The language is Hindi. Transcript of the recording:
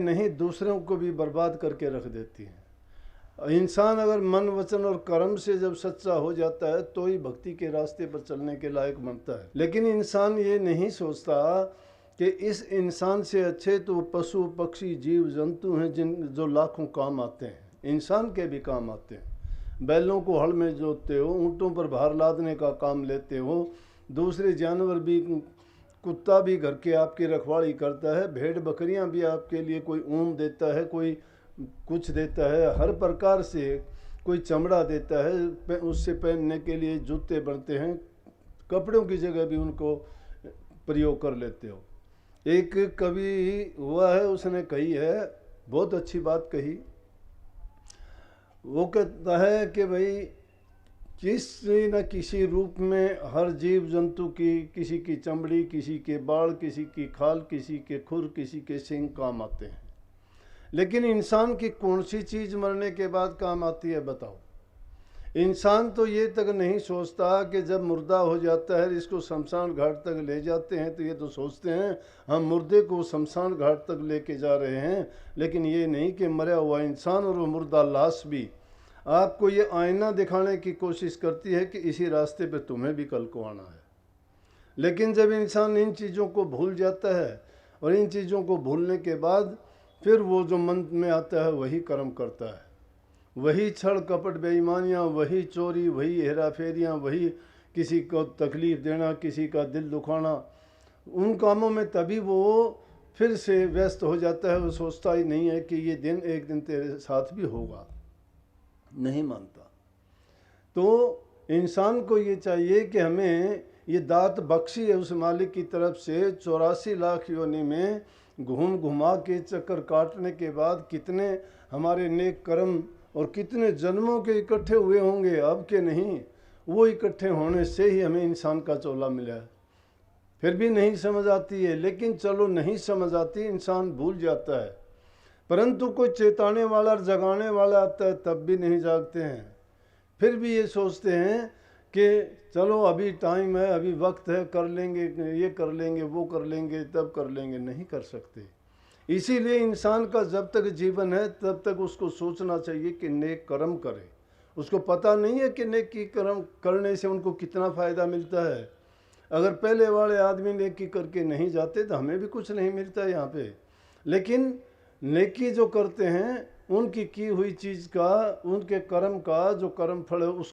नहीं दूसरों को भी बर्बाद करके रख देती है। इंसान अगर मन वचन और कर्म से जब सच्चा हो जाता है तो ही भक्ति के रास्ते पर चलने के लायक बनता है। लेकिन इंसान ये नहीं सोचता कि इस इंसान से अच्छे तो पशु पक्षी जीव जंतु हैं जो लाखों काम आते हैं, इंसान के भी काम आते हैं। बैलों को हल में जोतते हो, ऊँटों पर भार लादने का काम लेते हो, दूसरे जानवर भी, कुत्ता भी घर के आपकी रखवाली करता है, भेड़ बकरियां भी आपके लिए कोई ऊन देता है, कोई कुछ देता है, हर प्रकार से कोई चमड़ा देता है, उससे पहनने के लिए जूते बनते हैं, कपड़ों की जगह भी उनको प्रयोग कर लेते हो। एक कवि हुआ है, उसने कही है, बहुत अच्छी बात कही। वो कहता है कि भाई किसी न किसी रूप में हर जीव जंतु की, किसी की चमड़ी, किसी के बाल, किसी की खाल, किसी के खुर, किसी के सींग काम आते हैं। लेकिन इंसान की कौन सी चीज़ मरने के बाद काम आती है बताओ? इंसान तो ये तक नहीं सोचता कि जब मुर्दा हो जाता है इसको शमशान घाट तक ले जाते हैं तो ये तो सोचते हैं हम मुर्दे को शमशान घाट तक लेके जा रहे हैं, लेकिन ये नहीं कि मरा हुआ इंसान और वो मुर्दा लाश भी आपको ये आईना दिखाने की कोशिश करती है कि इसी रास्ते पे तुम्हें भी कल को आना है। लेकिन जब इंसान इन चीज़ों को भूल जाता है और इन चीज़ों को भूलने के बाद फिर वो जो मन में आता है वही कर्म करता है, वही छल कपट बेईमानियाँ, वही चोरी, वही हेरा फेरियाँ, वही किसी को तकलीफ़ देना, किसी का दिल दुखाना, उन कामों में तभी वो फिर से व्यस्त हो जाता है। वो सोचता ही नहीं है कि ये दिन एक दिन तेरे साथ भी होगा, नहीं मानता। तो इंसान को ये चाहिए कि हमें ये दात बख्शी है उस मालिक की तरफ से, 84 लाख योनि में घूम घुमा के चक्कर काटने के बाद कितने हमारे नेक कर्म और कितने जन्मों के इकट्ठे हुए होंगे, अब के नहीं, वो इकट्ठे होने से ही हमें इंसान का चोला मिला है। फिर भी नहीं समझ आती है, लेकिन चलो नहीं समझ आती, इंसान भूल जाता है, परंतु कोई चेताने वाला और जगाने वाला आता है तब भी नहीं जागते हैं। फिर भी ये सोचते हैं कि चलो अभी टाइम है, अभी वक्त है, कर लेंगे, ये कर लेंगे, वो कर लेंगे, तब कर लेंगे, नहीं कर सकते। इसीलिए इंसान का जब तक जीवन है तब तक उसको सोचना चाहिए कि नेक कर्म करे। उसको पता नहीं है कि नेक की कर्म करने से उनको कितना फ़ायदा मिलता है। अगर पहले वाले आदमी नेकी करके नहीं जाते तो हमें भी कुछ नहीं मिलता यहाँ पे। लेकिन नेकी जो करते हैं उनकी की हुई चीज़ का, उनके कर्म का जो कर्म फल है उस